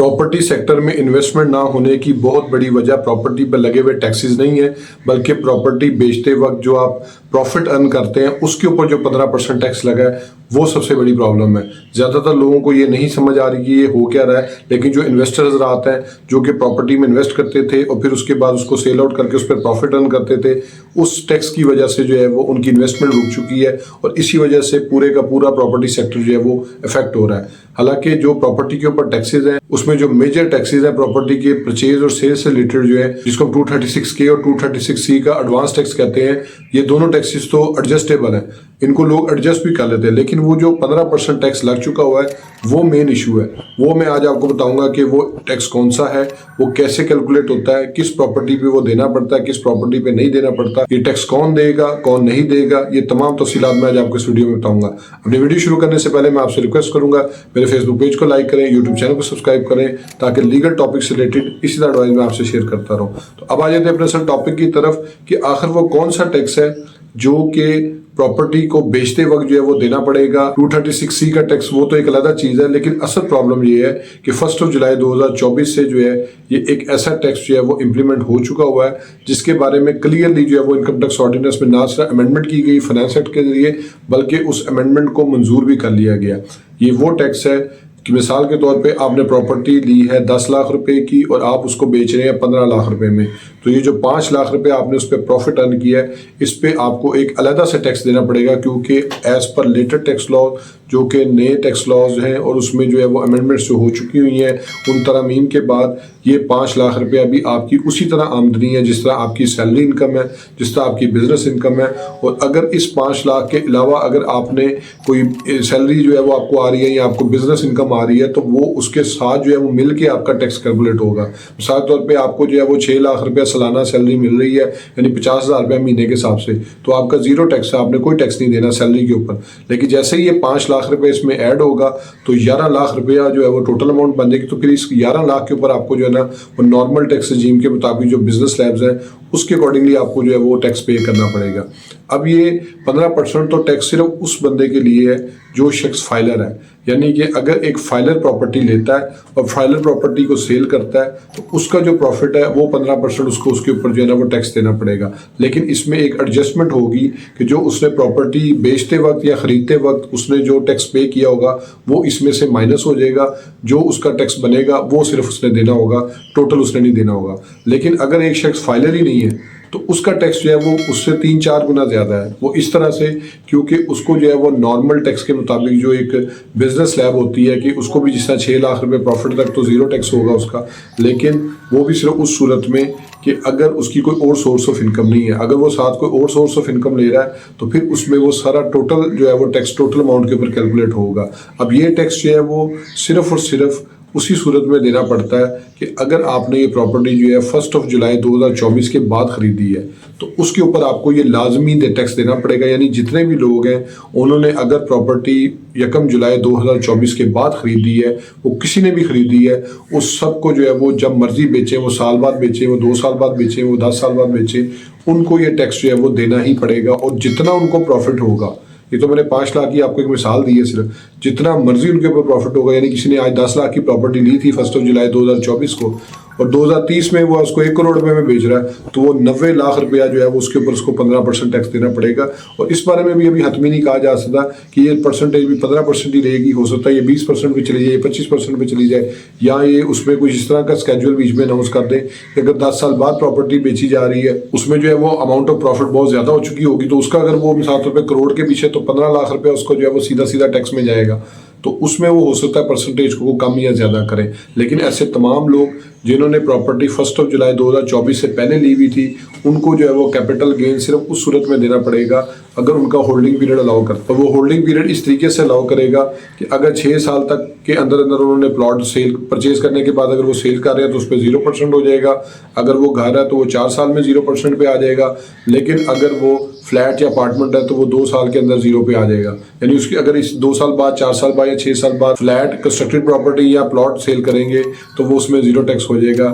Property sector में investment ना होने की बहुत बड़ी वजह प्रॉपर्टी पर लगे हुए टैक्सेस नहीं है, बल्कि प्रॉपर्टी बेचते वक्त जो आप प्रॉफिट अर्न करते हैं उसके ऊपर जो 15% टैक्स लगा है वो सबसे बड़ी प्रॉब्लम है। ज़्यादातर लोगों को ये नहीं समझ आ रही कि ये हो क्या रहा है, लेकिन जो इन्वेस्टर्स आते हैं जो कि प्रॉपर्टी में इन्वेस्ट करते थे और फिर उसके बाद उसको सेल आउट करके उस पर प्रॉफिट अर्न करते थे, उस टैक्स की वजह से जो है वो उनकी इन्वेस्टमेंट रुक चुकी है और इसी वजह से पूरे का पूरा प्रॉपर्टी सेक्टर जो है वो इफेक्ट हो रहा है। हालांकि जो प्रॉपर्टी के ऊपर टैक्सेस हैं उसमें जो मेजर टैक्सेस हैं प्रॉपर्टी के परचेज और सेल से रिलेटेड जो है, जिसको 236K और 236C का एडवांस टैक्स कहते हैं, ये दोनों टैक्सेस तो एडजस्टेबल हैं, इनको लोग एडजस्ट भी कर लेते हैं, लेकिन वो जो 15% टैक्स लग चुका हुआ है वो मेन इशू है। वो मैं आज आपको बताऊंगा कि वो टैक्स कौन सा है, वो कैसे कैलकुलेट होता है, किस प्रॉपर्टी पे वो देना पड़ता है, किस प्रॉपर्टी पे नहीं देना पड़ता, ये टैक्स कौन देगा कौन नहीं देगा, ये तमाम तफसीलात मैं आज आपको इस वीडियो में बताऊंगा। अपनी वीडियो शुरू करने से पहले मैं आपसे रिक्वेस्ट करूंगा मेरे फेसबुक पेज को लाइक करें, यूट्यूब चैनल को सब्सक्राइब करें, ताकि लीगल टॉपिक से रिलेटेड इसी तरह एडवाइस मैं आपसे शेयर करता रहूं। तो अब आ जाते हैं अपने असल टॉपिक की तरफ कि आखिर वो कौन सा टैक्स है जो कि प्रॉपर्टी को बेचते वक्त जो है वो देना पड़ेगा। 236C का टैक्स वो तो एक अलग चीज है, लेकिन असल प्रॉब्लम ये है कि 1 जुलाई 2024 से जो है ये एक ऐसा टैक्स जो है वो इम्प्लीमेंट हो चुका हुआ है, जिसके बारे में क्लियरली जो है वो इनकम टैक्स ऑर्डिनेंस में ना सिर्फ अमेंडमेंट की गई फाइनेंस एक्ट के जरिए, बल्कि उस अमेंडमेंट को मंजूर भी कर लिया गया। ये वो टैक्स है कि मिसाल के तौर पे आपने प्रॉपर्टी ली है 10 लाख रुपए की और आप उसको बेच रहे हैं 15 लाख रुपए में, तो ये जो 5 लाख रुपए आपने उस पर प्रॉफिट अर्न किया है, इस पे आपको एक अलग से टैक्स देना पड़ेगा, क्योंकि as per letter tax law जो कि नए टैक्स लॉज हैं और उसमें जो है वो अमेंडमेंट्स जो हो चुकी हुई हैं उन तरमीम के बाद ये 5 लाख रुपया भी आपकी उसी तरह आमदनी है जिस तरह आपकी सैलरी इनकम है, जिस तरह आपकी बिजनेस इनकम है। और अगर इस 5 लाख के अलावा अगर आपने कोई सैलरी जो है वो आपको आ रही है या आपको बिजनेस इनकम आ रही है, तो वो उसके साथ जो है वो मिल के आपका टैक्स कैलकुलेट होगा। मिसाल तौर पर आपको जो है वो 6 लाख रुपया सालाना सैलरी मिल रही है, यानी 50,000 रुपया महीने के हिसाब से, तो आपका जीरो टैक्स है, आपने कोई टैक्स नहीं देना सैलरी के ऊपर। लेकिन जैसे ही ये 5 लाख रुपए इसमें ऐड होगा तो 11 लाख रुपया जो है वो टोटल अमाउंट बन जाएगी। तो फिर इस 11 लाख के ऊपर आपको जो है ना वो नॉर्मल टैक्स रजीम के मुताबिक जो बिजनेस स्लैब्स है उसके अकॉर्डिंगली आपको जो है वो टैक्स पे करना पड़ेगा। अब ये 15% तो टैक्स सिर्फ उस बंदे के लिए है जो शख्स फाइलर है, यानी कि अगर एक फाइलर प्रॉपर्टी लेता है और फाइलर प्रॉपर्टी को सेल करता है तो उसका जो प्रॉफिट है वो 15% उसको उसके ऊपर जो है ना वो टैक्स देना पड़ेगा। लेकिन इसमें एक एडजस्टमेंट होगी कि जो उसने प्रॉपर्टी बेचते वक्त या खरीदते वक्त उसने जो टैक्स पे किया होगा वो इसमें से माइनस हो जाएगा, जो उसका टैक्स बनेगा वो सिर्फ उसने देना होगा, टोटल उसने नहीं देना होगा। लेकिन अगर एक शख्स फाइलर ही नहीं है तो उसका टैक्स जो है वो उससे 3-4 गुना ज़्यादा है। वो इस तरह से, क्योंकि उसको जो है वो नॉर्मल टैक्स के मुताबिक जो एक बिजनेस स्लैब होती है कि उसको भी जिस तरह 6 लाख रुपए प्रॉफिट तक तो जीरो टैक्स होगा उसका, लेकिन वो भी सिर्फ उस सूरत में कि अगर उसकी कोई और सोर्स ऑफ इनकम नहीं है। अगर वो साथ कोई और सोर्स ऑफ इनकम ले रहा है तो फिर उसमें वो सारा टोटल जो है वो टैक्स टोटल अमाउंट के ऊपर कैलकुलेट होगा। अब ये टैक्स जो है वो सिर्फ और सिर्फ उसी सूरत में देना पड़ता है कि अगर आपने ये प्रॉपर्टी जो है 1 जुलाई 2024 के बाद ख़रीदी है तो उसके ऊपर आपको ये लाजमी टैक्स देना पड़ेगा। यानी जितने भी लोग हैं उन्होंने अगर प्रॉपर्टी 1 जुलाई 2024 के बाद ख़रीदी है, वो किसी ने भी ख़रीदी है, उस सब को जो है वो जब मर्जी बेचें, वो साल बाद बेचें, वो 2 साल बाद बेचें, वो 10 साल बाद बेचें, उनको ये टैक्स जो है वो देना ही पड़ेगा। और जितना उनको प्रॉफिट होगा, ये तो मैंने 5 लाख की आपको एक मिसाल दी है, सिर्फ जितना मर्जी उनके ऊपर प्रॉफिट होगा, यानी किसी ने आज 10 लाख की प्रॉपर्टी ली थी 1 जुलाई 2024 को और 2030 में वो उसको 1 करोड़ रुपए में बेच रहा है, तो वो 90 लाख रुपया जो है वो उसके ऊपर उसको 15% टैक्स देना पड़ेगा। और इस बारे में भी अभी हतमी नहीं कहा जा सकता कि ये परसेंटेज भी 15% ही रहेगी, हो सकता है ये 20% पे चली जाए, 25% पे चली जाए, या ये उसमें कुछ इस तरह का स्केड्यूल बीच में अनाउंस कर दें कि अगर 10 साल बाद प्रॉपर्टी बेची जा रही है उसमें जो है वो अमाउंट ऑफ प्रॉफिट बहुत ज़्यादा हो चुकी होगी, तो उसका अगर वो मिसाल तौर पर करोड़ के पीछे तो 15 लाख रुपया उसको जो है वो सीधा सीधा टैक्स में जाएगा, तो उसमें वो हो सकता है परसेंटेज को कम या ज़्यादा करें। लेकिन ऐसे तमाम लोग जिन्होंने प्रॉपर्टी 1 जुलाई 2024 से पहले ली हुई थी उनको जो है वो कैपिटल गेन सिर्फ उस सूरत में देना पड़ेगा अगर उनका होल्डिंग पीरियड अलाउ करता है। वो होल्डिंग पीरियड इस तरीके से अलाउ करेगा कि अगर 6 साल तक के अंदर अंदर उन्होंने प्लॉट सेल परचेज करने के बाद अगर वो सेल कर रहे हैं तो उस पर 0% हो जाएगा, अगर वो घर है तो वो 4 साल में 0% पे आ जाएगा, लेकिन अगर वो फ्लैट या अपार्टमेंट है तो वो 2 साल के अंदर 0 पे आ जाएगा। यानी उसकी अगर इस 2 साल बाद, 4 साल बाद या 6 साल बाद फ्लैट कंस्ट्रक्टेड प्रॉपर्टी या प्लॉट सेल करेंगे तो वो उसमें 0 टैक्स हो जाएगा।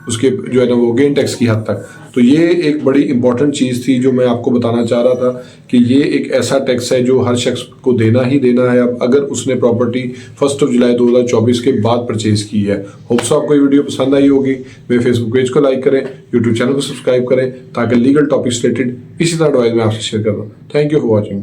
उसके जो है ना वो गेन टैक्स की हद तक। तो ये एक बड़ी इंपॉर्टेंट चीज़ थी जो मैं आपको बताना चाह रहा था कि ये एक ऐसा टैक्स है जो हर शख्स को देना ही देना है अब अगर उसने प्रॉपर्टी 1 जुलाई 2024 के बाद परचेज की है। होप्स आपको ये वीडियो पसंद आई होगी। मेरे फेसबुक पेज को लाइक करें, यूट्यूब चैनल को सब्सक्राइब करें ताकि लीगल टॉपिक्स रिलेटेड इसी तरह एडवाइस मैं आपसे शेयर कर रहा हूँ। Thank you for watching.